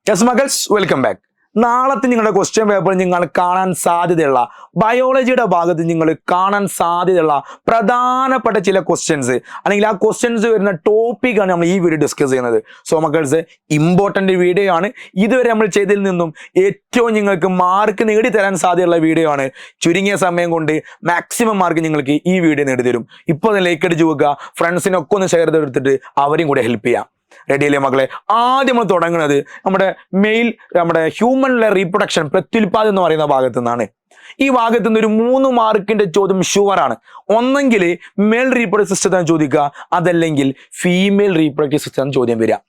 Yes മകൾസ്, welcome back. നാളത്തെ നിങ്ങളുടെ question paper നിങ്ങൾ കാണാൻ സാധ്യതയുള്ള ബയോളജിയുടെ ഭാഗത്ത് നിങ്ങൾ കാണാൻ സാധ്യതയുള്ള പ്രധാനപ്പെട്ട ചില ക്വസ്റ്റ്യൻസ് അല്ലെങ്കിൽ ആ ക്വസ്റ്റ്യൻസ് വരുന്ന ടോപ്പിക്കാണ് നമ്മൾ ഈ വീഡിയോ ഡിസ്കസ് ചെയ്യുന്നത്. സോ മക്കൾസ്, ഇമ്പോർട്ടൻ്റ് വീഡിയോ ആണ്. ഇതുവരെ നമ്മൾ ചെയ്തതിൽ നിന്നും ഏറ്റവും നിങ്ങൾക്ക് മാർക്ക് നേടിത്തരാൻ സാധ്യതയുള്ള വീഡിയോ ആണ്. ചുരുങ്ങിയ സമയം കൊണ്ട് മാക്സിമം മാർക്ക് നിങ്ങൾക്ക് ഈ വീഡിയോ നേടിത്തരും. ഇപ്പോൾ ലൈക്ക് അടിച്ച് വെക്കുക, ഫ്രണ്ട്സിനൊക്കെ ഒന്ന് ഷെയർ ചെയ്തെടുത്തിട്ട് അവരെയും കൂടെ ഹെൽപ്പ് ചെയ്യാം. റെഡിയല്ലേ മക്കളെ? ആദ്യം നമ്മൾ തുടങ്ങുന്നത് നമ്മുടെ ഹ്യൂമനിലെ റീപ്രൊഡക്ഷൻ, പ്രത്യുൽപാദനം എന്ന് പറയുന്ന ഭാഗത്തു നിന്നാണ്. ഈ ഭാഗത്തു നിന്ന് ഒരു 3 മാർക്കിന്റെ ചോദ്യം ഷുവറാണ്. ഒന്നെങ്കിൽ മെയിൽ റീപ്രൊഡക്റ്റീവ് സിസ്റ്റത്തിന് ചോദിക്കുക, അതല്ലെങ്കിൽ ഫീമെയിൽ റീപ്രൊഡക്റ്റീവ് സിസ്റ്റത്തിന് ചോദ്യം വരിക.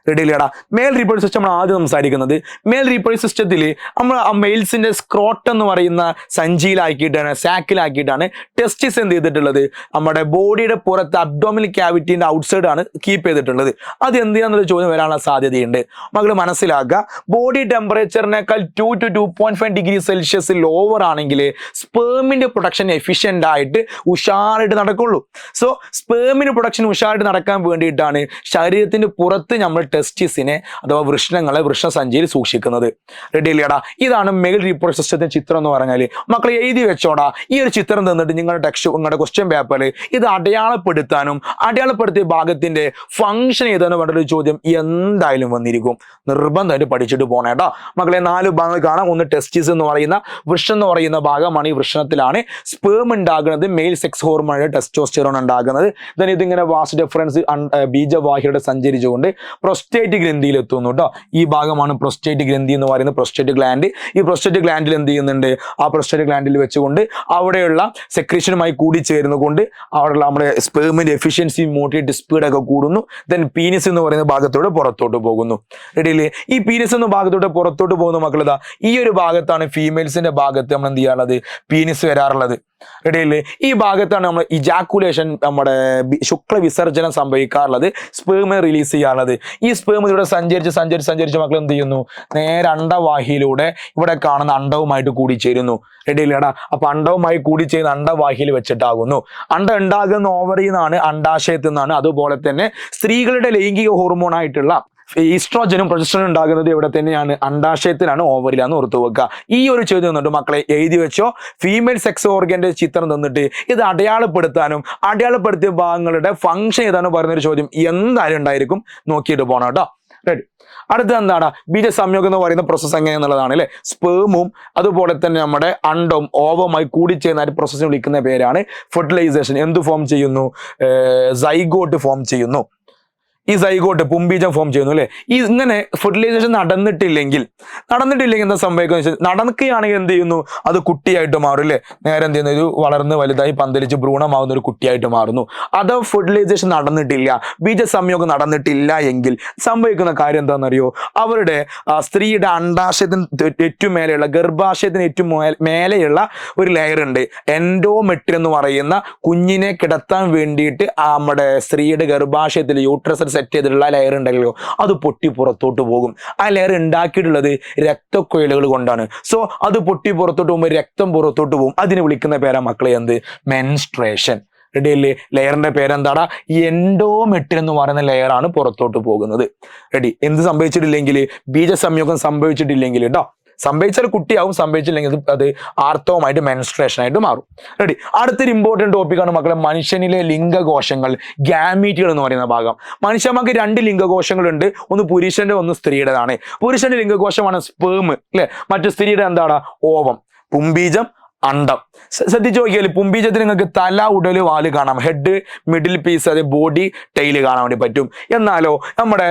റെഡിയില്ലേടാ? മെയിൽ റീപ്രൊഡക്റ്റീവ് സിസ്റ്റം നമ്മൾ ആദ്യം സംസാരിക്കുന്നത്. മെയിൽ റീപ്രൊഡക്റ്റീവ് സിസ്റ്റത്തിൽ നമ്മൾ മെയിൽസിന്റെ സ്ക്രോട്ട് എന്ന് പറയുന്ന സഞ്ചിയിലാക്കിയിട്ടാണ്, സാക്കിലാക്കിയിട്ടാണ് ടെസ്റ്റിസ് എന്ത് ചെയ്തിട്ടുള്ളത്, നമ്മുടെ ബോഡിയുടെ പുറത്ത് അബ്ഡോമിനൽ ക്യാവിറ്റിന്റെ ഔട്ട്സൈഡ് ആണ് കീപ്പ് ചെയ്തിട്ടുള്ളത്. അത് എന്ത് ചെയ്യാന്നുള്ള ചോദ്യം വരാനുള്ള സാധ്യതയുണ്ട്. മകൾ മനസ്സിലാക്കുക, ബോഡി ടെമ്പറേച്ചറിനേക്കാൾ 2 to 2.5 ഡിഗ്രി സെൽഷ്യസ് ലോവർ ആണെങ്കിൽ സ്പേമിന്റെ പ്രൊഡക്ഷൻ എഫിഷ്യന്റ് ആയിട്ട് ഉഷാറായിട്ട് നടക്കുള്ളൂ. സോ സ്പേമിന്റെ പ്രൊഡക്ഷൻ ഉഷാറായിട്ട് നടക്കാൻ വേണ്ടിയിട്ടാണ് ശരീരത്തിന്റെ പുറത്ത് നമ്മൾ ടെസ്റ്റിസിനെ അഥവാ വൃഷ്ണങ്ങളെ വൃഷ്ണസഞ്ചിയിൽ സൂക്ഷിക്കുന്നത്. റെഡിയല്ലേടാ? ഇതാണ് മെയിൽ റീപ്രൊഡക്റ്റീവ് സിസ്റ്റത്തിന്റെ ചിത്രം എന്ന് പറഞ്ഞാൽ. മക്കളെ എഴുതി വെച്ചോടാ. ഈ ഒരു ചിത്രം തന്നിട്ട് നിങ്ങളുടെ ക്വസ്റ്റ്യൻ പേപ്പറിൽ ഇത് അടയാളപ്പെടുത്താനും അടയാളപ്പെടുത്തിയ ഭാഗത്തിന്റെ ഫംഗ്ഷൻ ഏതാനും വേണ്ടൊരു ചോദ്യം എന്തായാലും വന്നിരിക്കും. നിർബന്ധമായിട്ട് പഠിച്ചിട്ട് പോണേട്ടാ മക്കളെ. 4 ഭാഗങ്ങൾ കാണാം. ഒന്ന് ടെസ്റ്റിസ് എന്ന് പറയുന്ന വൃഷ്ണം എന്ന് പറയുന്ന ഭാഗമാണ്. ഈ വൃഷ്ണത്തിലാണ് സ്പേം ഉണ്ടാകുന്നത്, മെയിൽ സെക്സ് ഹോർമോൺ ടെസ്റ്റോസ്റ്റെറോൺ ഉണ്ടാകുന്നത്. then ഇതിങ്ങനെ വാസ്റ്റ് ഡിഫറൻസ് ബീജവാഹിയുടെ സഞ്ചരിച്ചുകൊണ്ട് പ്രൊസ്റ്റേറ്റ് ഗ്രന്ഥിയിൽ എത്തുന്നു കേട്ടോ. ഈ ഭാഗമാണ് പ്രൊസ്റ്റേറ്റ് ഗ്രന്ഥി എന്ന് പറയുന്നത്, പ്രൊസ്റ്റേറ്റ് ഗ്ലാൻഡ്. ഈ പ്രൊസ്റ്റേറ്റ് ഗ്ലാൻഡിൽ എന്ത് ചെയ്യുന്നുണ്ട്, ആ പ്രൊസ്റ്റേറ്റ് ഗ്ലാൻഡിൽ വെച്ചുകൊണ്ട് അവിടെയുള്ള സെക്രീഷനുമായി കൂടിച്ചേരുന്നുകൊണ്ട് അവിടെയുള്ള നമ്മുടെ സ്പേമിന്റെ എഫിഷ്യൻസി, മോട്ടിലിറ്റി, സ്പീഡൊക്കെ കൂടുന്നു. ദെൻ പീനിസ് എന്ന് പറയുന്ന ഭാഗത്തോടെ പുറത്തോട്ട് പോകുന്നു. റെഡിയില്ലേ? ഈ പീനിസ് എന്ന ഭാഗത്തോട്ട് പുറത്തോട്ട് പോകുന്ന മക്കളതാ ഈ ഒരു ഭാഗത്താണ് ഫീമെയിൽസിന്റെ ഭാഗത്ത് നമ്മൾ എന്ത് ചെയ്യാറുള്ളത്, പീനിസ് വരാറുള്ളത്. റെഡിയല്ലേ? ഈ ഭാഗത്താണ് നമ്മൾ ഇജാക്കുലേഷൻ, നമ്മുടെ ശുക്ല വിസർജനം സംഭവിക്കാറുള്ളത്, സ്പേം റിലീസ് ചെയ്യാറുള്ളത്. ഈ സ്പേം ഇവിടെ സഞ്ചരിച്ച് മക്കൾ എന്ത് ചെയ്യുന്നു, നേരെ അണ്ടവാഹിയിലൂടെ ഇവിടെ കാണുന്ന അണ്ടവുമായിട്ട് കൂടിച്ചേരുന്നു. റെഡിയല്ലേടാ? അപ്പൊ അണ്ടവുമായി കൂടിച്ചേരുന്ന അണ്ടവാഹിയിൽ വെച്ചിട്ടാകുന്നു. അണ്ടം ഉണ്ടാകുന്ന ഓവറിൽ നിന്നാണ്, അണ്ടാശയത്തിൽ നിന്നാണ്. അതുപോലെ തന്നെ സ്ത്രീകളുടെ ലൈംഗിക ഹോർമോൺ ആയിട്ടുള്ള ഈസ്ട്രോജനും പ്രൊജസ്ട്രോണും ഉണ്ടാകുന്നത് ഇവിടെ തന്നെയാണ്, അണ്ടാശയത്തിലാണ്, ഓവറിലാന്ന് ഓർത്തു വെക്കുക. ഈ ഒരു ചോദ്യം തന്നിട്ട് മക്കളെ എഴുതി വെച്ചോ. ഫീമെയിൽ സെക്സ് ഓർഗന്റെ ചിത്രം തന്നിട്ട് ഇത് അടയാളപ്പെടുത്താനും അടയാളപ്പെടുത്തിയ ഭാഗങ്ങളുടെ ഫംഗ്ഷൻ ഏതാണ് പറയുന്നൊരു ചോദ്യം എന്തായാലും ഉണ്ടായിരിക്കും. നോക്കിയിട്ട് പോകണം കേട്ടോ. റെഡി? അടുത്ത എന്താണ്, ബീജസംയോഗം എന്ന് പറയുന്ന പ്രോസസ്സ് എങ്ങനെയെന്നുള്ളതാണ് അല്ലെ. സ്പേമും അതുപോലെ തന്നെ നമ്മുടെ അണ്ടവും ഓവമായി കൂടിച്ചേർന്ന പ്രോസസ്സിനെ വിളിക്കുന്ന പേരാണ് ഫെർട്ടിലൈസേഷൻ. എന്ത് ഫോം ചെയ്യുന്നു? സൈഗോട്ട് ഫോം ചെയ്യുന്നു. ഈ സൈഗോട്ട് പുംബീജം ഫോം ചെയ്യുന്നു അല്ലെ. ഈ ഇങ്ങനെ ഫെർട്ടിലൈസേഷൻ നടന്നിട്ടില്ലെങ്കിൽ എന്താ സംഭവിക്കുക വെച്ചാൽ, നടക്കുകയാണെങ്കിൽ എന്ത് ചെയ്യുന്നു, അത് കുട്ടിയായിട്ട് മാറും അല്ലെ. നേരെ എന്ത് ചെയ്യുന്നു, ഇത് വളർന്ന് വലുതായി പന്തലിച്ച് ഭ്രൂണമാവുന്ന ഒരു കുട്ടിയായിട്ട് മാറുന്നു. അത് ഫെർട്ടിലൈസേഷൻ നടന്നിട്ടില്ല, ബീജസംയോഗം നടന്നിട്ടില്ല എങ്കിൽ സംഭവിക്കുന്ന കാര്യം എന്താണെന്നറിയോ, അവരുടെ സ്ത്രീയുടെ അണ്ടാശയത്തിന് ഏറ്റവും മേലെയുള്ള, ഗർഭാശയത്തിന് ഏറ്റവും മേലെയുള്ള ഒരു ലെയർ ഉണ്ട്, എൻഡോമെട്രി എന്ന് പറയുന്ന കുഞ്ഞിനെ കിടത്താൻ വേണ്ടിയിട്ട് നമ്മുടെ സ്ത്രീയുടെ ഗർഭാശയത്തിൽ യൂട്രസ് സെറ്റ് ചെയ്തിട്ടുള്ള ലെയർ ഉണ്ടല്ലോ, അത് പൊട്ടി പുറത്തോട്ട് പോകും. ആ ലെയർ ഉണ്ടാക്കിയിട്ടുള്ളത് രക്തക്കൊഴലുകൾ കൊണ്ടാണ്. സോ അത് പൊട്ടി പുറത്തോട്ട് പോകുമ്പോൾ രക്തം പുറത്തോട്ട് പോകും. അതിന് വിളിക്കുന്ന പേരാ മക്കളെ എന്ത്, മെൻസ്ട്രേഷൻ. റെഡിയല്ലേ? ലെയറിന്റെ പേരെന്താടാ, എൻഡോമെട്രി എന്ന് പറയുന്ന ലെയറാണ് പുറത്തോട്ട് പോകുന്നത്. റെഡി? എന്ത് സംഭവിച്ചിട്ടില്ലെങ്കിൽ, ബീജസംയോഗം സംഭവിച്ചിട്ടില്ലെങ്കിൽ കേട്ടോ, സംഭവിച്ചാൽ കുട്ടിയാവും, സംഭവിച്ചില്ലെങ്കിൽ അത് ആർത്തവമായിട്ട് മെൻസ്ട്രേഷൻ ആയിട്ട് മാറും. റെഡി? അടുത്തൊരു ഇമ്പോർട്ടൻറ്റ് ടോപ്പിക്കാണ് മക്കളെ, മനുഷ്യനിലെ ലിംഗകോശങ്ങൾ, ഗാമീറ്റുകൾ എന്ന് പറയുന്ന ഭാഗം. മനുഷ്യന്മാർക്ക് 2 ലിംഗകോശങ്ങളുണ്ട്, ഒന്ന് പുരുഷന്റെ ഒന്ന് സ്ത്രീയുടേതാണ്. പുരുഷന്റെ ലിംഗകോശമാണ് സ്പേം അല്ലെ, മറ്റു സ്ത്രീയുടെ എന്താണ്, ഓവം, പുംബീജം, അണ്ടം. ശ്രദ്ധിച്ചു നോക്കിയാൽ പുംബീജത്തിൽ നിങ്ങൾക്ക് തല, ഉടല്, വാല് കാണാം, ഹെഡ്, മിഡിൽ പീസ്, അത് ബോഡി, ടൈല് കാണാൻ വേണ്ടി പറ്റും. എന്നാലോ നമ്മുടെ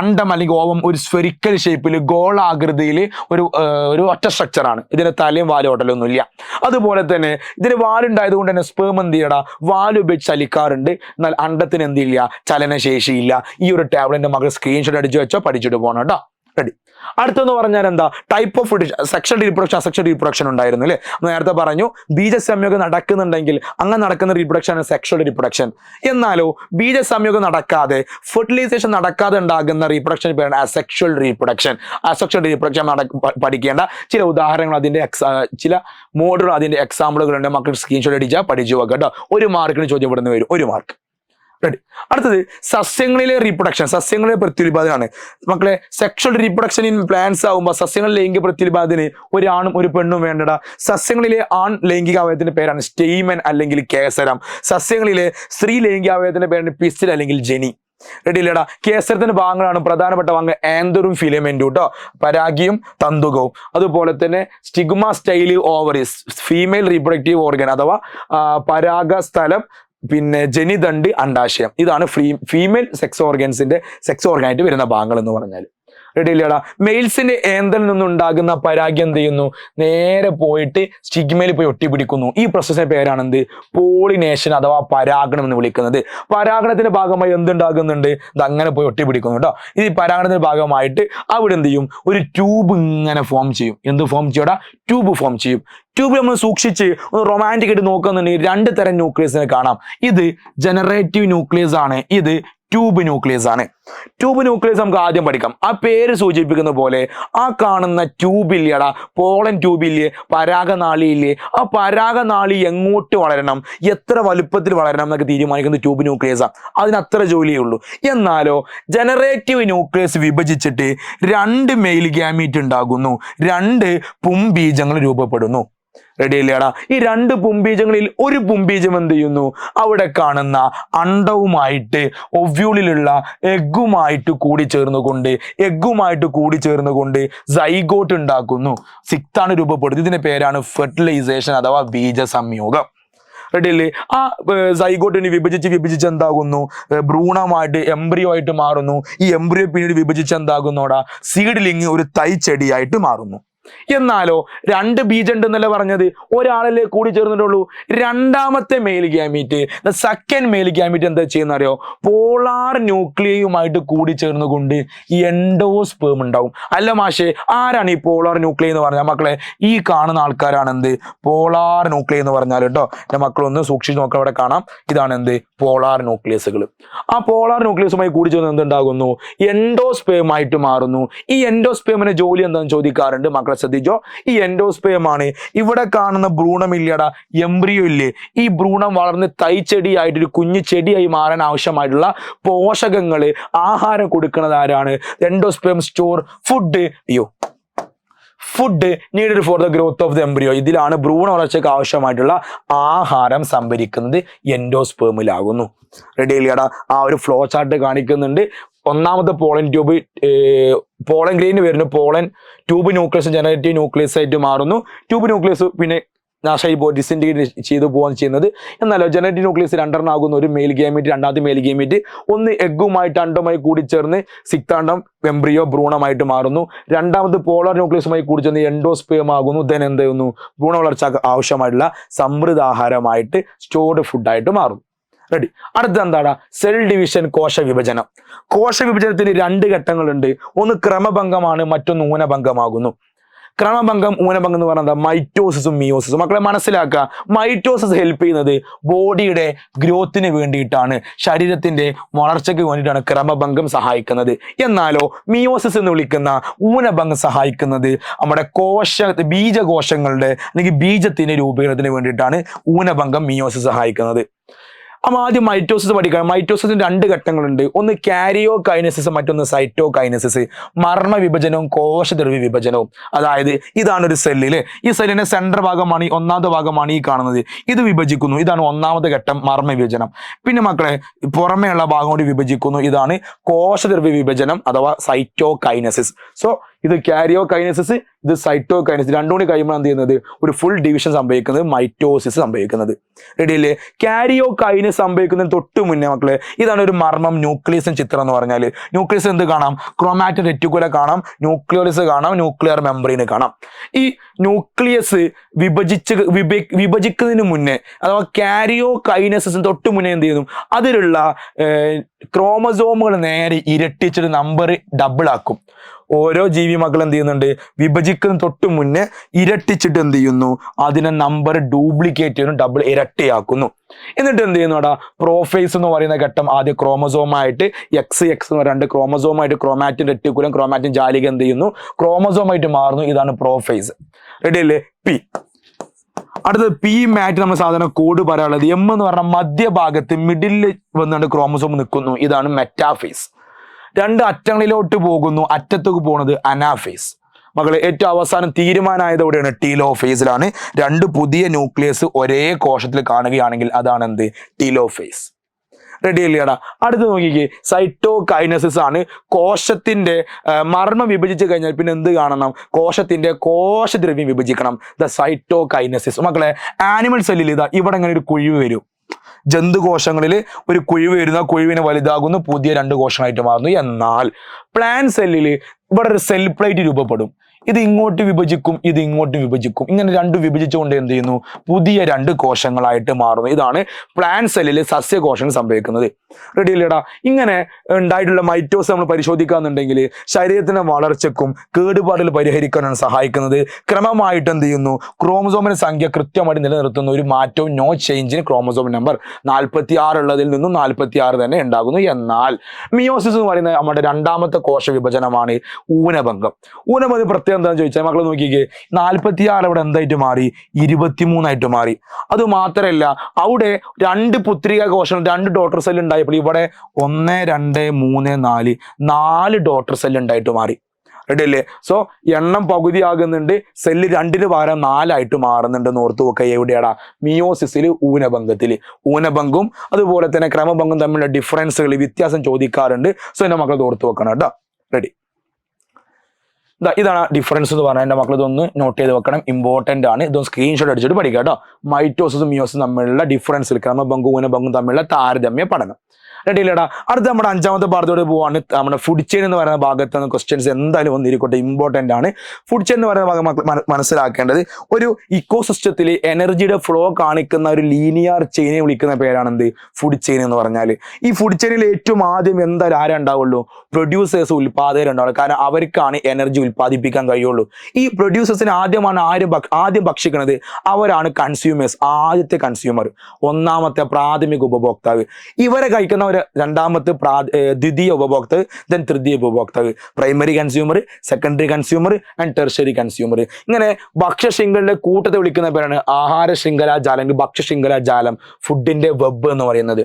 അണ്ടം അല്ലെങ്കിൽ ഓവം ഒരു സ്ഫെറിക്കൽ ഷേപ്പിൽ ഗോളാകൃതിയിൽ ഒരു ഒറ്റ സ്ട്രക്ചറാണ്. ഇതിന് തലയും വാലും ഉടലൊന്നുമില്ല. അതുപോലെ തന്നെ ഇതിന് വാലുണ്ടായത് കൊണ്ട് തന്നെ സ്പേം എന്ത് ചെയ്യടാ, വാല് ഉപയോഗിച്ച് ചലിക്കാറുണ്ട്. എന്നാൽ അണ്ടത്തിന് എന്തില്ല, ചലനശേഷിയില്ല. ഈ ഒരു ടാബ്ലറ്റിന്റെ മകൾ സ്ക്രീൻഷോട്ട് അടിച്ചു വെച്ചോ, പഠിച്ചിട്ട് പോകണം കേട്ടോ. റെഡി? അടുത്തെന്ന് പറഞ്ഞാൽ എന്താ, type of sexual reproduction, asexual reproduction ഉണ്ടായിരുന്നു അല്ലേ. നേരത്തെ പറഞ്ഞു ബീജസംയോഗം നടക്കുന്നുണ്ടെങ്കിൽ അങ്ങനെ നടക്കുന്ന റീപ്രൊഡക്ഷൻ ആണ് സെക്ഷൽ റീപ്രൊഡക്ഷൻ. എന്നാലോ ബീജസംയോഗം നടക്കാതെ, ഫെർട്ടിലൈസേഷൻ നടക്കാതെ ഉണ്ടാകുന്ന റീപ്രൊഡക്ഷൻ പേരാണ് അസെക്ഷൽ റീപ്രൊഡക്ഷൻ. അസെക്ഷൽ റീപ്രൊഡക്ഷൻ പഠിക്കേണ്ട ചില ഉദാഹരണങ്ങൾ, അതിന്റെ ചില മോഡുകൾ, അതിന്റെ എക്സാമ്പിളുകളുണ്ട്. മക്കൾ സ്ക്രീൻഷോട്ട് അടിച്ചാൽ പഠിച്ചു വെക്കാം കേട്ടോ. 1 മാർക്കിന് ചോദ്യം ഇവിടുന്ന് വരും, 1 മാർക്ക്. റെഡി. അടുത്തത് സസ്യങ്ങളിലെ റീപ്രൊഡക്ഷൻ, സസ്യങ്ങളിലെ പ്രത്യുൽപാദനമാണ് മക്കളെ. സെക്ഷൽ റീപ്രൊഡക്ഷൻ ഇൻ പ്ലാന്റ്സ് ആകുമ്പോൾ സസ്യങ്ങളിൽ ലൈംഗിക പ്രത്യുൽപാദനത്തിന് ഒരു ആണും ഒരു പെണ്ണും വേണ്ടടാ. സസ്യങ്ങളിലെ ആൺ ലൈംഗിക അവയവത്തിന്റെ പേരാണ് സ്റ്റെയ്മൻ അല്ലെങ്കിൽ കേസരം. സസ്യങ്ങളിലെ സ്ത്രീ ലൈംഗിക അവയവത്തിന്റെ പേരാണ് പിസ്റ്റൽ അല്ലെങ്കിൽ ജെനി. റെഡി ഇല്ലടാ. കേസരത്തിന്റെ ഭാഗങ്ങളാണ് പ്രധാനപ്പെട്ട ഭാഗങ്ങൾ ആന്തറും ഫിലമെന്റും കേട്ടോ, പരാഗിയും തന്തുകവും. അതുപോലെ തന്നെ സ്റ്റിഗ്മ സ്റ്റൈലി ഓവറിസ് ഫീമെയിൽ റീപ്രൊഡക്റ്റീവ് ഓർഗൻ അഥവാ പരാഗസ്ഥലം, പിന്നെ ജനിതണ്ട്, അണ്ടാശയം. ഇതാണ് ഫീമെയിൽ സെക്സ് ഓർഗനായിട്ട് വരുന്ന ഭാഗങ്ങൾ എന്ന് പറഞ്ഞാൽ. റെഡി ഇല്ലടാ. മെയിൽസിന്റെ ഏന്തലിൽ നിന്നുണ്ടാകുന്ന പരാഗ്യം എന്ത് ചെയ്യുന്നു, നേരെ പോയിട്ട് സ്റ്റിഗ്മയിൽ പോയി ഒട്ടിപ്പിടിക്കുന്നു. ഈ പ്രോസസ്സിന്റെ പേരാണ് പോളിനേഷൻ അഥവാ പരാഗണം എന്ന് വിളിക്കുന്നത്. പരാഗണത്തിന്റെ ഭാഗമായി എന്തുണ്ടാകുന്നുണ്ട്, ഇത് അങ്ങനെ പോയി ഒട്ടിപ്പിടിക്കുന്നു കേട്ടോ. ഈ പരാഗണത്തിന്റെ ഭാഗമായിട്ട് അവിടെ എന്ത് ചെയ്യും, ഒരു ട്യൂബ് ഇങ്ങനെ ഫോം ചെയ്യും. എന്ത് ഫോം ചെയ്യൂടാ, ട്യൂബ് ഫോം ചെയ്യും. ട്യൂബ് നമ്മൾ സൂക്ഷിച്ച് ഒന്ന് റൊമാൻറ്റിക് ആയിട്ട് നോക്കുന്നുണ്ടെങ്കിൽ 2 തരം ന്യൂക്ലിയസിനെ കാണാം. ഇത് ജനറേറ്റീവ് ന്യൂക്ലിയസ് ആണ്, ഇത് ട്യൂബ് ന്യൂക്ലിയസ് ആണ്. ട്യൂബ് ന്യൂക്ലിയസ് നമുക്ക് ആദ്യം പഠിക്കാം. ആ പേര് സൂചിപ്പിക്കുന്ന പോലെ ആ കാണുന്ന ട്യൂബില്ലേടാ, പോളൻ ട്യൂബില്ലേ, പരാഗനാളിയില്ലേ, ആ പരാഗനാളി എങ്ങോട്ട് വളരണം, എത്ര വലുപ്പത്തിൽ വളരണം എന്നൊക്കെ തീരുമാനിക്കുന്നത് ട്യൂബ് ന്യൂക്ലിയസാണ്. അതിന് അത്ര ജോലിയേ ഉള്ളൂ. എന്നാലോ ജനറേറ്റീവ് ന്യൂക്ലിയസ് വിഭജിച്ചിട്ട് 2 മെയിൽ ഗ്യാമീറ്റ് ഉണ്ടാകുന്നു, 2 പുംബീജങ്ങൾ രൂപപ്പെടുന്നു. റെഡി അല്ലേടാ. ഈ 2 പുംബീജങ്ങളിൽ ഒരു പുംബീജം എന്ത് ചെയ്യുന്നു, അവിടെ കാണുന്ന അണ്ടവുമായിട്ട് ഒവ്യൂളിലുള്ള എഗ്ഗുമായിട്ട് കൂടിച്ചേർന്നുകൊണ്ട് സൈഗോട്ട് ഉണ്ടാക്കുന്നു, സിക്താണ് രൂപപ്പെടുന്നത്. ഇതിന്റെ പേരാണ് ഫെർട്ടിലൈസേഷൻ അഥവാ ബീജ സംയോഗം. റെഡി അല്ലേ. ആ സൈഗോട്ടിനെ വിഭജിച്ച് എന്താകുന്നു, ഭ്രൂണമായിട്ട് എംബ്രിയോ ആയിട്ട് മാറുന്നു. ഈ എംബ്രിയോ പിന്നീട് വിഭജിച്ച് എന്താകുന്നോടാ, സീഡ്ലിംഗ് ഒരു തൈ ചെടിയായിട്ട് മാറുന്നു. എന്നാലോ 2 ബീജം ഉണ്ടെന്നല്ല പറഞ്ഞത്, ഒരാളല്ലേ കൂടി ചേർന്നിട്ടുള്ളൂ. രണ്ടാമത്തെ male gamete, second male gamete എന്താ ചെയ്യുന്ന അറിയോ, പോളാർ ന്യൂക്ലിയയുമായിട്ട് കൂടി ചേർന്നുകൊണ്ട് എൻഡോസ്പേം ഉണ്ടാവും. അല്ല മാഷേ, ആരാണ് ഈ പോളാർ ന്യൂക്ലിയ എന്ന് പറഞ്ഞാൽ മക്കളെ, ഈ കാണുന്ന ആൾക്കാരാണ് എന്ത് പോളാർ ന്യൂക്ലിയ എന്ന് പറഞ്ഞാൽ കേട്ടോ. എൻ്റെ മക്കളൊന്ന് സൂക്ഷിച്ച് നോക്കാം, അവിടെ കാണാം. ഇതാണ് എന്ത് പോളാർ ന്യൂക്ലിയസുകൾ. ആ പോളാർ ന്യൂക്ലിയസുമായി കൂടി ചേർന്ന് എന്തുണ്ടാകുന്നു, എൻഡോസ്പേം ആയിട്ട് മാറുന്നു. ഈ എൻഡോസ്പേമിന്റെ ജോലി എന്താണെന്ന് ചോദിക്കാറുണ്ട് മക്കളെ, ശ്രദ്ധിച്ചോ. ഈ എൻഡോസ്പേം ആണ് ഇവിടെ കാണുന്ന ഭ്രൂണമില്ലടാ, എംബ്രിയോ ഇല്ലേ, ഈ ഭ്രൂണം വളർന്ന് തൈ ചെടിയായിട്ട് ഒരു കുഞ്ഞു ചെടിയായി മാറാൻ ആവശ്യമായിട്ടുള്ള പോഷകങ്ങള് ആഹാരം കൊടുക്കുന്നത് ആരാണ്, endosperm store food needed for the growth of the embryo. ഇതിലാണ് ഭ്രൂണ വളർച്ചയ്ക്ക് ആവശ്യമായിട്ടുള്ള ആഹാരം സംഭരിക്കുന്നത് എൻഡോസ്പേമിലാകുന്നു. റെഡി അല്ലേടാ. ആ ഒരു ഫ്ലോ ചാർട്ട് കാണിക്കുന്നുണ്ട്. ഒന്നാമത്തെ പോളൻ ട്യൂബ്, പോളൻ ഗ്രെയിൻ വരുന്നു, pollen tube nucleus generative nucleus ആയിട്ട് മാറുന്നു. ട്യൂബ് ന്യൂക്ലിയസ് പിന്നെ നാശമായി പോയി ഡിസിൻറ്റിഗ്രേറ്റ് ചെയ്തു പോകാൻ ചെയ്യുന്നത്. എന്നാലോ ജനറേറ്റീവ് ന്യൂക്ലിയസ് 2 ആകുന്നു, ഒരു മെയിൽ ഗേമീറ്റ്, രണ്ടാമത്തെ മെയിൽ ഗേമീറ്റ്, ഒന്ന് എഗ്ഗുമായിട്ട് അണ്ടവുമായി കൂടിച്ചേർന്ന് സിക്താണ്ടം എംബ്രിയോ ഭ്രൂണമായിട്ട് മാറുന്നു. രണ്ടാമത് പോളാർ ന്യൂക്ലിയസുമായി കൂടിച്ചേർന്ന് എൻഡോസ്പേം ആകുന്നു. ദെൻ എന്ത് ചെയ്യുന്നു, ഭ്രൂണ വളർച്ച ആവശ്യമായിട്ടുള്ള സമൃദ്ധാഹാരമായിട്ട് സ്റ്റോർഡ് ഫുഡായിട്ട് മാറും. റെഡി. അടുത്ത എന്താണ്, സെൽ ഡിവിഷൻ, കോശവിഭജനം. കോശവിഭജനത്തിന് 2 ഘട്ടങ്ങളുണ്ട്. ഒന്ന് ക്രമഭംഗമാണ്, മറ്റൊന്ന് ഊനഭംഗമാകുന്നു. ക്രമഭംഗം, ഊനഭംഗം എന്ന് പറയുന്നത് മൈറ്റോസിസും മിയോസിസും. മക്കളെ മനസ്സിലാക്കുക, മൈറ്റോസിസ് ഹെൽപ്പ് ചെയ്യുന്നത് ബോഡിയുടെ ഗ്രോത്തിന് വേണ്ടിയിട്ടാണ്, ശരീരത്തിന്റെ വളർച്ചയ്ക്ക് വേണ്ടിയിട്ടാണ് ക്രമഭംഗം സഹായിക്കുന്നത്. എന്നാലോ മിയോസിസ് എന്ന് വിളിക്കുന്ന ഊനഭംഗം സഹായിക്കുന്നത് നമ്മുടെ ബീജകോശങ്ങളുടെ അല്ലെങ്കിൽ ബീജത്തിന്റെ രൂപീകരണത്തിന് വേണ്ടിയിട്ടാണ് ഊനഭംഗം മിയോസിസ് സഹായിക്കുന്നത്. അപ്പം ആദ്യം മൈറ്റോസിസ് പഠിക്കണം. മൈറ്റോസിന് 2 ഘട്ടങ്ങളുണ്ട്. ഒന്ന് കാരിയോകൈനസിസ്, മറ്റൊന്ന് സൈറ്റോകൈനസിസ്. മർമ്മ വിഭജനവും കോശദ്രവ്യ വിഭജനവും. അതായത് ഇതാണ് ഒരു സെല്ലില്, ഈ സെല്ലിന്റെ സെൻട്രൽ ഭാഗമാണ്, ഒന്നാമത്തെ ഭാഗമാണ് ഈ കാണുന്നത്. ഇത് വിഭജിക്കുന്നു, ഇതാണ് ഒന്നാമത്തെ ഘട്ടം, മർമ്മ വിഭജനം. പിന്നെ മക്കളെ പുറമേയുള്ള ഭാഗം കൊണ്ട് വിഭജിക്കുന്നു, ഇതാണ് കോശദ്രവ്യ വിഭജനം അഥവാ സൈറ്റോകൈനസിസ്. സോ ഇത് കാരിയോകൈനസിസ്, ഇത് സൈറ്റോകൈനസിസ്. 2 കൂടി കഴിയുമ്പോൾ എന്ത് ചെയ്യുന്നത്, ഒരു ഫുൾ ഡിവിഷൻ സംഭവിക്കുന്നത്, മൈറ്റോസിസ് സംഭവിക്കുന്നത്. റെഡിയല്ലേ. കാരിയോകൈനസ് സംഭവിക്കുന്നതിന് തൊട്ട് മുന്നേ മക്കളെ ഇതാണ് ഒരു മർമ്മം, ന്യൂക്ലിയസിന്റെ ചിത്രം എന്ന് പറഞ്ഞാൽ. ന്യൂക്ലിയസ് എന്ത് കാണാം, ക്രോമാറ്റിൻ റെറ്റിക്കുല കാണാം, ന്യൂക്ലിയോളിസ് കാണാം, ന്യൂക്ലിയർ മെംബ്രെയിൻ കാണാം. ഈ ന്യൂക്ലിയസ് വിഭജിക്കുന്നതിന് മുന്നേ അഥവാ കാരിയോകൈനസിന് തൊട്ട് മുന്നേ എന്ത് ചെയ്യുന്നു, അതിലുള്ള ക്രോമസോമുകൾ നേരെ ഇരട്ടിച്ചിട്ട് നമ്പർ ഡബിൾ ആക്കും. ഓരോ ജീവി മക്കൾ എന്ത് ചെയ്യുന്നുണ്ട്, വിഭജിക്കുന്ന തൊട്ട് മുന്നേ ഇരട്ടിച്ചിട്ട് എന്ത് ചെയ്യുന്നു, അതിനെ നമ്പർ ഡ്യൂപ്ലിക്കേറ്റ് ചെയ്യുന്നു, ഡബിൾ ഇരട്ടിയാക്കുന്നു. എന്നിട്ട് എന്ത് ചെയ്യുന്നു, അവിടെ പ്രോഫേസ് എന്ന് പറയുന്ന ഘട്ടം ആദ്യം ക്രോമസോമായിട്ട് എക്സ് എന്ന് പറയുന്ന 2 ക്രോമസോമായിട്ട് ക്രോമാറ്റിൻ റെറ്റിക്കുലം, ക്രോമാറ്റിൻ ജാലിക എന്ത് ചെയ്യുന്നു, ക്രോമസോമായിട്ട് മാറുന്നു. ഇതാണ് പ്രോഫേസ്. റെഡി അല്ലേ. പി അടുത്തത് പി മാറ്റ് നമ്മൾ സാധാരണ കോഡ് പറയാനുള്ളത് എം എന്ന് പറഞ്ഞാൽ മധ്യഭാഗത്ത് മിഡിൽ വന്നുകൊണ്ട് ക്രോമസോം നിൽക്കുന്നു, ഇതാണ് മെറ്റാഫേസ്. രണ്ട് അറ്റങ്ങളിലോട്ട് പോകുന്നു, അറ്റത്തേക്ക് പോകുന്നത് അനാഫേസ്. മകളെ ഏറ്റവും അവസാനം തീരുമാനമായതോടെയാണ് ടീലോഫേസിലാണ്. രണ്ട് പുതിയ ന്യൂക്ലിയസ് ഒരേ കോശത്തിൽ കാണുകയാണെങ്കിൽ അതാണ് എന്ത്, ടീലോഫേസ്. റെഡി അല്ലേടാ? അടുത്ത് നോക്കിക്കേ, സൈറ്റോകൈനസിസ് ആണ്. കോശത്തിന്റെ മർമ്മം വിഭജിച്ച് കഴിഞ്ഞാൽ പിന്നെ എന്ത് കാണണം, കോശത്തിന്റെ കോശദ്രവ്യം വിഭജിക്കണം, ദ സൈറ്റോകൈനസിസ്. മക്കളെ ആനിമൽ സെല്ലിൽ ഇതാ ഇവിടെ ഇങ്ങനെ ഒരു കുഴിവ് വരും. ജന്തുകോശങ്ങളിൽ ഒരു കുഴിവ് വരുന്ന കുഴിവിനെ വലുതാകുന്നു, പുതിയ രണ്ട് കോശങ്ങളായിട്ട് മാറുന്നു. എന്നാൽ പ്ലാന്റ് സെല്ലിൽ ഇവിടെ ഒരു സെൽ പ്ലേറ്റ് രൂപപ്പെടും. ഇത് ഇങ്ങോട്ട് വിഭജിക്കും, ഇത് ഇങ്ങോട്ട് വിഭജിക്കും. ഇങ്ങനെ രണ്ടും വിഭജിച്ചുകൊണ്ട് എന്ത് ചെയ്യുന്നു, പുതിയ രണ്ട് കോശങ്ങളായിട്ട് മാറുന്നു. ഇതാണ് പ്ലാന്റ് സെല്ലിൽ സസ്യകോശങ്ങൾ സംഭവിക്കുന്നത്. റെഡി അല്ലേടാ? ഇങ്ങനെ ഉണ്ടായിട്ടുള്ള മൈറ്റോസ് നമ്മൾ പരിശോധിക്കാന്നുണ്ടെങ്കിൽ ശരീരത്തിന്റെ വളർച്ചയ്ക്കും കേടുപാടുകൾ പരിഹരിക്കാനാണ് സഹായിക്കുന്നത്. ക്രമമായിട്ട് എന്ത് ചെയ്യുന്നു, ക്രോമസോമിന്റെ സംഖ്യ കൃത്യമായിട്ട് നിലനിർത്തുന്ന ഒരു മാറ്റവും നോ ചേഞ്ചിന് ക്രോമസോം നമ്പർ 46 ഉള്ളതിൽ നിന്നും 46 തന്നെ ഉണ്ടാകുന്നു. എന്നാൽ മിയോസിസ് എന്ന് പറയുന്നത് നമ്മുടെ രണ്ടാമത്തെ കോശ വിഭജനമാണ്, ഊനഭംഗം. ഊനഭംഗം പ്രത്യേകം എന്താണെന്ന് ചോദിച്ചാൽ മക്കൾ നോക്കിക്കേ, 46 അവിടെ എന്തായിട്ട് മാറി, 23 മാറി. അത് മാത്രമല്ല അവിടെ രണ്ട് പുത്രിക കോശങ്ങൾ, രണ്ട് ഡോട്ടർ സെൽ ഉണ്ടായപ്പോൾ ഇവിടെ 1 2 3 4 ഡോട്ടർ സെൽ ഉണ്ടായിട്ട് മാറി. റെഡി അല്ലേ? സോ എണ്ണം പകുതിയാകുന്നുണ്ട്, സെല്ല് 2 പകരം 4 മാറുന്നുണ്ടെന്ന് ഓർത്തു നോക്കുക. എവിടെയാടാ? മിയോസിസിൽ, ഊനഭംഗത്തിൽ. ഊനഭംഗവും അതുപോലെ തന്നെ ക്രമഭംഗം തമ്മിലുള്ള ഡിഫറൻസുകൾ, വ്യത്യാസം ചോദിക്കാറുണ്ട്. സോ എന്റെ മക്കൾ ഓർത്ത് വെക്കണം കേട്ടോ. റെഡി? ഇതാണ് ഡിഫറൻസ് എന്ന് പറഞ്ഞാൽ എൻ്റെ മക്കൾ ഇതൊന്ന് നോട്ട് ചെയ്ത് വെക്കണം, ഇമ്പോർട്ടൻ്റ് ആണ്. ഇതൊന്ന് സ്ക്രീൻഷോട്ട് അടിച്ചിട്ട് പഠിക്കുക കേട്ടോ. മൈറ്റോസിസും മിയോസിസും തമ്മിലുള്ള ഡിഫറൻസിൽ ക്രമഭംഗവും ഊനഭംഗവും തമ്മിലുള്ള താരതമ്യ പഠനം. റെഡി അല്ലേടാ? അടുത്ത നമ്മുടെ 5ാമത്തെ പാഠത്തോടെ പോവാണ്. നമ്മുടെ ഫുഡ് ചെയിൻ എന്ന് പറയുന്ന ഭാഗത്ത് നിന്ന് ക്വസ്റ്റ്യൻസ് എന്തായാലും വന്നിരിക്കട്ടെ, ഇമ്പോർട്ടൻ്റ് ആണ്. ഫുഡ് ചെയിൻ എന്ന് പറയുന്ന ഭാഗം മക്കൾ മനസ്സിലാക്കേണ്ടത്, ഒരു ഇക്കോസിസ്റ്റത്തിൽ എനർജിയുടെ ഫ്ലോ കാണിക്കുന്ന ഒരു ലീനിയർ ചെയിനെ വിളിക്കുന്ന പേരാണ് എന്ത്, ഫുഡ് ചെയിൻ എന്ന് പറഞ്ഞാൽ. ഈ ഫുഡ് ചെയിനിൽ ഏറ്റവും ആദ്യം എന്തായാലും ആരാ ഉണ്ടാവുള്ളൂ, പ്രൊഡ്യൂസേഴ്സ്, ഉൽപാദകരുണ്ടാവുള്ളൂ. കാരണം അവർക്കാണ് എനർജി ഉൽപ്പാദിപ്പിക്കാൻ കഴിയുള്ളൂ. ഈ പ്രൊഡ്യൂസേഴ്സിന് ആദ്യം ഭക്ഷിക്കുന്നത് അവരാണ് കൺസ്യൂമേഴ്സ്, ആദ്യത്തെ കൺസ്യൂമർ, ഒന്നാമത്തെ പ്രാഥമിക ഉപഭോക്താവ്. ഇവരെ കഴിക്കുന്ന രണ്ടാമത്തെ ദ്വിതീയ ഉപഭോക്താവ്, ദെൻ തൃതീയ ഉപഭോക്താവ്, primary consumer, secondary consumer and tertiary consumer. ഇങ്ങനെ ഭക്ഷ്യശൃംഖലയുടെ കൂട്ടത്തെ വിളിക്കുന്ന പേരാണ് ആഹാര ശൃംഖലാജാലം അല്ലെങ്കിൽ ഭക്ഷ്യശൃംഖലാജാലം, ഫുഡിന്റെ വെബ് എന്ന് പറയുന്നത്.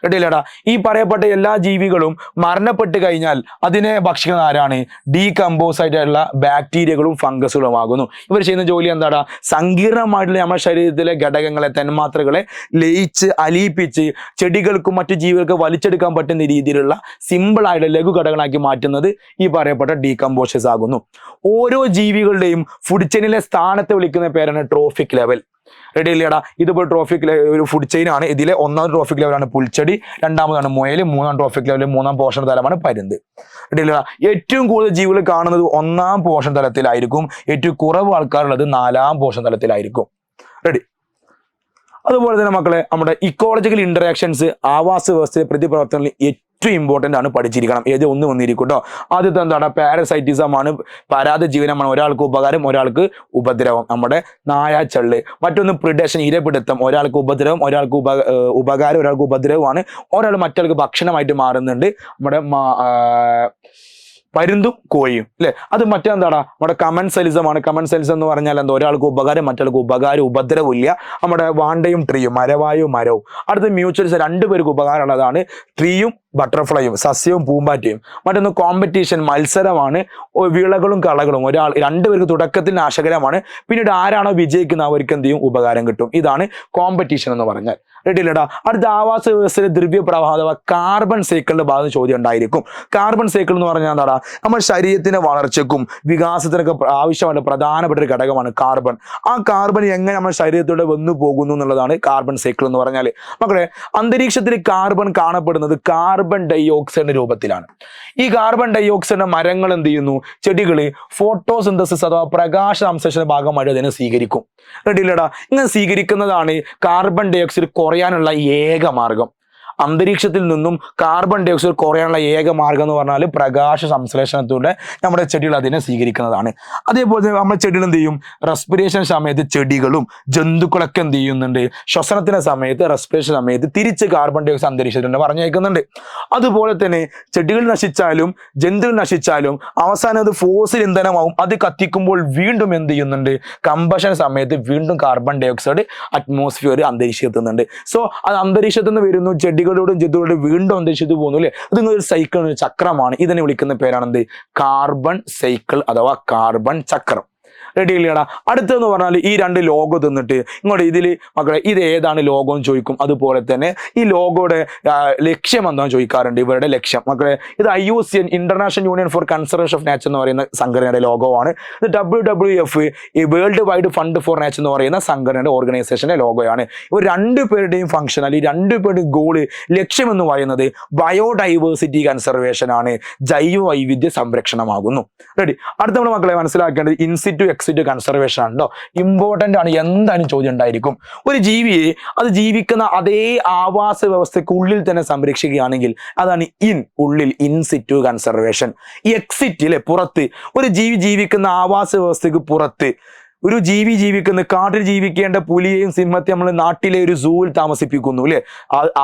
കേട്ടില്ലടാ? ഈ പറയപ്പെട്ട എല്ലാ ജീവികളും മരണപ്പെട്ട് കഴിഞ്ഞാൽ അതിനെ ഭക്ഷിക്കുന്ന ആരാണ്, ഡീകമ്പോസ് ആയിട്ടുള്ള ബാക്ടീരിയകളും ഫംഗസുകളും ആകുന്നു. ഇവർ ചെയ്യുന്ന ജോലി എന്താടാ, സങ്കീർണമായിട്ടുള്ള നമ്മുടെ ശരീരത്തിലെ ഘടകങ്ങളെ, തന്മാത്രകളെ ലയിച്ച് അലിയിപ്പിച്ച് ചെടികൾക്കും മറ്റു ജീവികൾക്കും വലിച്ചെടുക്കാൻ പറ്റുന്ന രീതിയിലുള്ള സിമ്പിൾ ആയിട്ടുള്ള ലഘു ഘടകങ്ങളാക്കി മാറ്റുന്നത് ഈ പറയപ്പെട്ട ഡീകമ്പോസേഴ്സ് ആകുന്നു. ഓരോ ജീവികളുടെയും ഫുഡ് ചെയിനിലെ സ്ഥാനത്തെ വിളിക്കുന്ന പേരാണ് ട്രോഫിക് ലെവൽ. റെഡി അല്ലേടാ? ഇതിപ്പോൾ ട്രോഫിക് ഒരു ഫുഡ് ചെയിൻ ആണ്. ഇതിലെ 1ാം ട്രോഫിക് ലെവലാണ് പുൽച്ചെടി, 2ാമതാണ് മുയൽ, 3ാം ട്രോഫിക് ലെവൽ 3ാം പോഷണ തലമാണ് പരുന്ത്. റെഡി അല്ലേടാ? ഏറ്റവും കൂടുതൽ ജീവികൾ കാണുന്നത് 1ാം പോഷണ തലത്തിലായിരിക്കും, ഏറ്റവും കുറവ് ആൾക്കാരുള്ളത് 4ാം പോഷണ തലത്തിലായിരിക്കും. റെഡി? അതുപോലെ തന്നെ മക്കളെ, നമ്മുടെ ഇക്കോളജിക്കൽ ഇന്ററാക്ഷൻസ്, ആവാസ വ്യവസ്ഥയിലെ പ്രതിപ്രവർത്തനങ്ങളിൽ ഏറ്റവും ഇമ്പോർട്ടൻ്റ് ആണ്, പഠിച്ചിരിക്കണം. ഏത് ഒന്ന് വന്നിരിക്കും കേട്ടോ. ആദ്യത്തെ എന്താണ്, പാരസൈറ്റിസം ആണ്, പരാത ജീവനമാണ്. ഒരാൾക്ക് ഉപകാരം, ഒരാൾക്ക് ഉപദ്രവം, നമ്മുടെ നായ ചള്ള്. മറ്റൊന്ന് പ്രിഡേഷൻ, ഇരപിടുത്തം, ഒരാൾക്ക് ഉപദ്രവം, ഒരാൾക്ക് ഉപകാരം, ഒരാൾക്ക് ഉപദ്രവമാണ്. ഒരാൾ മറ്റൊരാൾക്ക് ഭക്ഷണമായിട്ട് മാറുന്നുണ്ട്, നമ്മുടെ പരുന്തും കോഴിയും അല്ലെ. അത് മറ്റെന്താടാ, നമ്മുടെ കമൻസലിസം ആണ്. കമൻസലിസം എന്ന് പറഞ്ഞാൽ എന്താ, ഒരാൾക്ക് ഉപകാരം, മറ്റൊരാൾക്ക് ഉപകാരം, ഉപദ്രവം ഇല്ല. നമ്മുടെ വാണ്ടയും ട്രീയും, മരവായും മരവും. അടുത്ത മ്യൂച്വൽസ്, 2 പേർക്ക് ഉപകാരമുള്ളതാണ്, ട്രീയും ബട്ടർഫ്ലൈയും, സസ്യവും പൂമ്പാറ്റയും. മറ്റൊന്ന് കോമ്പറ്റീഷൻ, മത്സരമാണ്, വിളകളും കളകളും. 2 പേർക്ക് തുടക്കത്തിൽ നാശകരമാണ്, പിന്നീട് ആരാണോ വിജയിക്കുന്ന അവർക്ക് എന്ത് ചെയ്യും, ഉപകാരം കിട്ടും. ഇതാണ് കോമ്പറ്റീഷൻ എന്ന് പറഞ്ഞാൽ. റെഡി അല്ലേടാ? അടുത്ത ആവാസ വ്യവസ്ഥയിലെ ദ്രവ്യപ്രവാഹം അഥവാ കാർബൺ സൈക്കിളിന്റെ ഭാഗത്ത് ചോദ്യം ഉണ്ടായിരിക്കും. കാർബൺ സൈക്കിൾ എന്ന് പറഞ്ഞാൽ എന്താടാ, നമ്മുടെ ശരീരത്തിന്റെ വളർച്ചയ്ക്കും വികാസത്തിനൊക്കെ ആവശ്യമായ പ്രധാനപ്പെട്ട ഒരു ഘടകമാണ് കാർബൺ. ആ കാർബൺ എങ്ങനെ നമ്മുടെ ശരീരത്തിലൂടെ വന്നു പോകുന്നു എന്നുള്ളതാണ് കാർബൺ സൈക്കിൾ എന്ന് പറഞ്ഞാൽ. മക്കളെ, അന്തരീക്ഷത്തിൽ കാർബൺ കാണപ്പെടുന്നത് കാർബൺ ഡൈ ഓക്സൈഡിന്റെ രൂപത്തിലാണ്. ഈ കാർബൺ ഡൈ ഓക്സൈഡിന്റെ മരങ്ങൾ എന്ത് ചെയ്യുന്നു, ചെടികൾ ഫോട്ടോസിന്തസിസ് അഥവാ പ്രകാശ സംശ്ലേഷണ ഭാഗമായിട്ട് അതിനെ സ്വീകരിക്കും. റെഡി അല്ലേടാ? ഇങ്ങനെ സ്വീകരിക്കുന്നതാണ് കാർബൺ ഡൈ ഓക്സൈഡ് കുറയാനുള്ള ഏക മാർഗം. അന്തരീക്ഷത്തിൽ നിന്നും കാർബൺ ഡൈ ഓക്സൈഡ് കുറയാനുള്ള ഏക മാർഗം എന്ന് പറഞ്ഞാൽ പ്രകാശ സംശ്ലേഷണത്തിലൂടെ നമ്മുടെ ചെടികൾ അതിനെ സ്വീകരിക്കുന്നതാണ്. അതേപോലെ തന്നെ നമ്മുടെ ചെടികൾ എന്ത് ചെയ്യും, റെസ്പിറേഷൻ സമയത്ത് ചെടികളും ജന്തുക്കളൊക്കെ എന്ത് ചെയ്യുന്നുണ്ട്, ശ്വസനത്തിന്റെ സമയത്ത് റെസ്പിറേഷൻ സമയത്ത് തിരിച്ച് കാർബൺ ഡൈ ഓക്സൈഡ് അന്തരീക്ഷത്തിൽ പറഞ്ഞേക്കുന്നുണ്ട്. അതുപോലെ തന്നെ ചെടികൾ നശിച്ചാലും ജന്തുക്കൾ നശിച്ചാലും അവസാനം അത് ഫോസിൽ ഇന്ധനമാവും. അത് കത്തിക്കുമ്പോൾ വീണ്ടും എന്ത് ചെയ്യുന്നുണ്ട്, കമ്പഷൻ സമയത്ത് വീണ്ടും കാർബൺ ഡൈ ഓക്സൈഡ് അറ്റ്മോസ്ഫിയർ അന്തരീക്ഷത്തിൽ എത്തുന്നുണ്ട്. സോ അത് അന്തരീക്ഷത്തിൽ നിന്ന് വരുന്നു, ചെടികളോടും ജന്തുക്കളോടും വീണ്ടും അന്തരീക്ഷത്തിൽ പോകുന്നു അല്ലേ. ഇതൊരു സൈക്കിൾ, ചക്രമാണ്. ഇതിനെ വിളിക്കുന്ന പേരാണെന്ത്, കാർബൺ സൈക്കിൾ അഥവാ കാർബൺ ചക്രം. റെഡി ഇല്ലടാ. അടുത്തെന്ന് പറഞ്ഞാൽ ഈ രണ്ട് ലോഗോ തന്നിട്ട് ഇങ്ങോട്ട് ഇതിൽ മക്കളെ ഇത് ഏതാണ് ലോഗോ എന്ന് ചോദിക്കും. അതുപോലെ തന്നെ ഈ ലോഗോയുടെ ലക്ഷ്യം എന്താണെന്ന് ചോദിക്കാറുണ്ട്. ഇവരുടെ ലക്ഷ്യം മക്കളെ ഇത് IUCN international union for conservation of nature എന്ന് പറയുന്ന സംഘടനയുടെ ലോഗോ ആണ്. ഇത് WWF ഈ world wide fund for nature എന്ന് പറയുന്ന സംഘടനയുടെ ഓർഗനൈസേഷന്റെ ലോഗോയാണ്. ഇവർ രണ്ടുപേരുടെയും ഫംഗ്ഷൻ അല്ലെങ്കിൽ രണ്ടുപേരുടെയും ഗോള് ലക്ഷ്യം എന്ന് പറയുന്നത് ബയോഡൈവേഴ്സിറ്റി കൺസർവേഷൻ ആണ്, ജൈവ വൈവിധ്യ സംരക്ഷണമാകുന്നു. റെഡി. അടുത്ത നമ്മൾ മക്കളെ മനസ്സിലാക്കേണ്ടത് ഇൻസിറ്റു എക്സിറ്റ് കൺസർവേഷൻ ആണല്ലോ. ഇമ്പോർട്ടന്റ് ആണ്, എന്തായാലും ചോദ്യം ഉണ്ടായിരിക്കും. ഒരു ജീവിയെ അത് ജീവിക്കുന്ന അതേ ആവാസ വ്യവസ്ഥയ്ക്കുള്ളിൽ തന്നെ സംരക്ഷിക്കുകയാണെങ്കിൽ അതാണ് ഉള്ളിൽ ഇൻസിറ്റു കൺസർവേഷൻ. എക്സിറ്റിലെ പുറത്ത്, ഒരു ജീവി ജീവിക്കുന്ന ആവാസ വ്യവസ്ഥയ്ക്ക് പുറത്ത് ഒരു ജീവി ജീവിക്കുന്ന, കാട്ടിൽ ജീവിക്കേണ്ട പുലിയെയും സിംഹത്തെയും നമ്മൾ നാട്ടിലെ ഒരു സൂവിൽ താമസിപ്പിക്കുന്നു അല്ലെ,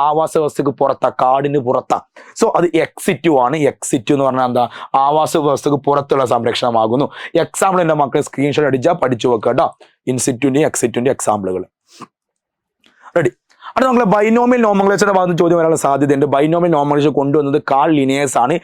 ആവാസ വ്യവസ്ഥക്ക് പുറത്താ, കാടിന് പുറത്താ. സോ അത് എക്സിറ്റു ആണ്. എക്സിറ്റു എന്ന് പറഞ്ഞാൽ എന്താ, ആവാസ വ്യവസ്ഥക്ക് പുറത്തുള്ള സംരക്ഷണമാകുന്നു. എക്സാമ്പിൾ എൻ്റെ മക്കളെ സ്ക്രീൻഷോട്ട് അടിച്ചാൽ പഠിച്ചു വെക്കുക കേട്ടോ, ഇൻസിറ്റുവിൻ്റെയും എക്സിറ്റുവിൻ്റെയും എക്സാമ്പിളുകൾ. റെഡി. അത് നമ്മളെ ബൈനോമിയൽ നോമൻക്ലേച്ചറുടെ ഭാഗത്ത് ചോദ്യം വരാനുള്ള സാധ്യതയുണ്ട്. ബൈനോമിയൽ നോമൻക്ലേച്ചർ കൊണ്ടുവന്നത് കാൾ ലിനേയസ് ആണ്.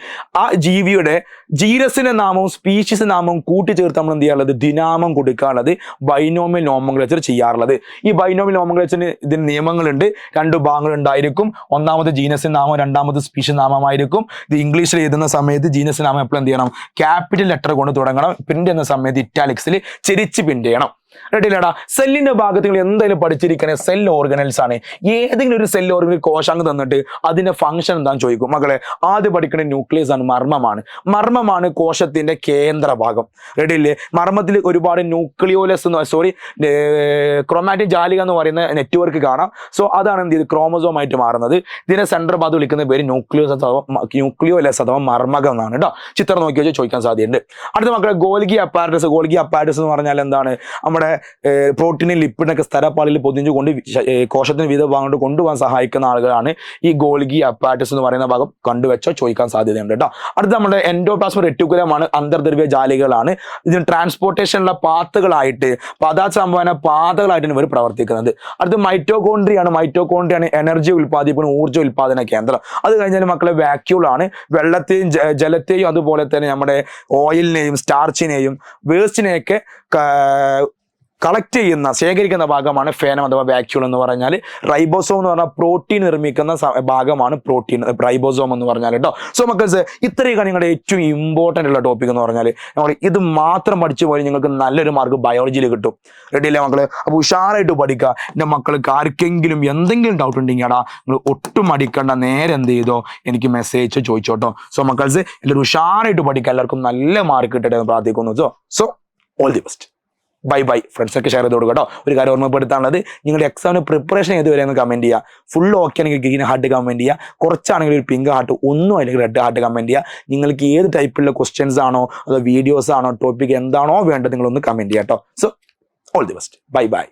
ആ ജീവിയുടെ ജീനസിന്റെ നാമവും സ്പീഷീസിന്റെ നാമവും കൂട്ടിച്ചേർത്ത് നമ്മൾ എന്ത് ചെയ്യാറുള്ളത്, ദിനാമം കൊടുക്കാനുള്ളത് ബൈനോമിയൽ നോമൻക്ലേച്ചർ ചെയ്യാറുള്ളത്. ഈ ബൈനോമിയൽ നോമൻക്ലേച്ചറിന് ഇതിന് നിയമങ്ങളുണ്ട്. രണ്ട് ഭാഗങ്ങൾ ഉണ്ടായിരിക്കും. ഒന്നാമത് ജീനസിന്റെ നാമം, രണ്ടാമത് സ്പീഷീസ് നാമമായിരിക്കും. ഇത് ഇംഗ്ലീഷിൽ എഴുതുന്ന സമയത്ത് ജീനസ് നാമം എപ്പോഴും എന്ത് ചെയ്യണം, ക്യാപിറ്റൽ ലെറ്റർ കൊണ്ട് തുടങ്ങണം. പ്രിന്റ് ചെയ്യുന്ന സമയത്ത് ഇറ്റാലിക്സിൽ ചെരിച്ച് പ്രിന്റ് ചെയ്യണം. റെഡിയില്ലടാ. സെല്ലിന്റെ ഭാഗത്ത് നിങ്ങൾ എന്തായാലും പഠിച്ചിരിക്കണേ സെൽ ഓർഗനൽസ് ആണ്. ഏതെങ്കിലും ഒരു സെൽ ഓർഗനൽ കോശാംഗം തന്നിട്ട് അതിന്റെ ഫംഗ്ഷൻ എന്താണെന്ന് ചോദിക്കും. മക്കളെ ആദ്യം പഠിക്കേണ്ട ന്യൂക്ലിയസ് ആണ്, മർമ്മമാണ് കോശത്തിന്റെ കേന്ദ്ര ഭാഗം. റെഡിയില്ലേ. മർമ്മത്തിൽ ഒരുപാട് ന്യൂക്ലിയോലസ് ക്രോമാറ്റിക് ജാലിക എന്ന് പറയുന്ന നെറ്റ്വർക്ക് കാണാം. സോ അതാണ് എന്ത് ചെയ്ത് ക്രോമസോം ആയിട്ട് മാറുന്നത്. ഇതിനെ സെൻട്രൽ ഭാഗത്ത് വിളിക്കുന്ന പേര് ന്യൂക്ലിയോലസ് അഥവാ മർമ്മകം എന്നാണ് കേട്ടോ. ചിത്രം നോക്കി വെച്ചാൽ ചോദിക്കാൻ സാധ്യതയുണ്ട്. അടുത്ത മക്കളെ ഗോൾഗി അപ്പാരറ്റസ് എന്ന് പറഞ്ഞാൽ എന്താണ്, നമ്മുടെ പ്രോട്ടീനും ലിപ്പിഡൊക്കെ സ്ഥലപ്പാളിൽ പൊതിഞ്ഞുകൊണ്ട് കോശത്തിന് വിവിധ ഭാഗങ്ങൾ കൊണ്ടുപോകാൻ സഹായിക്കുന്ന ആളുകളാണ് ഈ ഗോൾഗി അപ്പാരറ്റസ് എന്ന് പറയുന്ന ഭാഗം. കണ്ടുവെച്ചോ ചോദിക്കാൻ സാധ്യതയുണ്ട് കേട്ടോ. അടുത്ത നമ്മുടെ എൻഡോപ്ലാസ്മിക് റെറ്റിക്കുലമാണ്, അന്തർദ്രവ്യ ജാലികളാണ്. ഇതിന് ട്രാൻസ്പോർട്ടേഷനുള്ള പാത്തുകളായിട്ട്, പദാർത്ഥ സംഭാവന പാതകളായിട്ടാണ് ഇവർ പ്രവർത്തിക്കുന്നത്. അടുത്ത മൈറ്റോകോൺട്രിയാണ് എനർജി ഉൽപ്പാദിപ്പിക്കുന്ന ഊർജ്ജ ഉൽപാദന കേന്ദ്രം. അത് കഴിഞ്ഞാൽ മക്കളെ വാക്യൂളാണ്, വെള്ളത്തെയും ജലത്തെയും അതുപോലെ തന്നെ നമ്മുടെ ഓയിലിനെയും സ്റ്റാർച്ചിനെയും വേസ്റ്റിനെയൊക്കെ കളക്ട് ചെയ്യുന്ന, ശേഖരിക്കുന്ന ഭാഗമാണ് ഫേനം അഥവാ വാക്യൂൾ എന്ന് പറഞ്ഞാൽ. റൈബോസോം എന്ന് പറഞ്ഞാൽ പ്രോട്ടീൻ നിർമ്മിക്കുന്ന ഭാഗമാണ് റൈബോസോം എന്ന് പറഞ്ഞാൽ കേട്ടോ. സോ മക്കൾസ് ഇത്രയൊക്കെ നിങ്ങളുടെ ഏറ്റവും ഇമ്പോർട്ടൻ്റ് ഉള്ള ടോപ്പിക് എന്ന് പറഞ്ഞാൽ നമ്മൾ ഇത് മാത്രം പഠിച്ചു പോയി നിങ്ങൾക്ക് നല്ലൊരു മാർക്ക് ബയോളജിയിൽ കിട്ടും. റെഡിയല്ലേ മക്കള്? അപ്പോൾ ഉഷാറായിട്ട് പഠിക്കുക. എൻ്റെ മക്കൾക്ക് ആർക്കെങ്കിലും എന്തെങ്കിലും ഡൗട്ട് ഉണ്ടെങ്കിൽ നിങ്ങൾ ഒട്ടും അടിക്കേണ്ട, നേരെ എന്ത് ചെയ്തോ എനിക്ക് മെസ്സേജ് ചോദിച്ചോട്ടോ. സോ മക്കൾസ് എല്ലാവരും ഉഷാറായിട്ട് പഠിക്കുക. എല്ലാവർക്കും നല്ല മാർക്ക് കിട്ടട്ടെ എന്ന് പ്രാർത്ഥിക്കുന്നു. So all the best. Bye ഫ്രണ്ട്സൊക്കെ ഷെയർ ചെയ്ത് കൊടുക്കുക കേട്ടോ. ഒരു കാര്യം ഓർമ്മപ്പെടുത്താനുള്ളത്, നിങ്ങളുടെ എക്സാമിന് പ്രിപ്പറേഷൻ ചെയ്ത് വരെ കമൻറ്റ് ചെയ്യുക. ഫുൾ ഓക്കെ ആണെങ്കിൽ ഗ്രീൻ ഹാർട്ട് കമൻറ്റ് ചെയ്യുക, കുറച്ചാണെങ്കിൽ ഒരു പിങ്ക് ഹാർട്ട്, ഒന്നും അല്ലെങ്കിൽ റെഡ് ഹാർട്ട് കമൻറ്റ് ചെയ്യുക. നിങ്ങൾക്ക് ഏത് ടൈപ്പിലുള്ള ക്വസ്റ്റ്യൻസ് ആണോ അതോ വീഡിയോസ് ആണോ ടോപ്പിക് എന്താണോ വേണ്ടത് നിങ്ങളൊന്ന് കമൻറ്റ് ചെയ്യുക കേട്ടോ. So all the best. By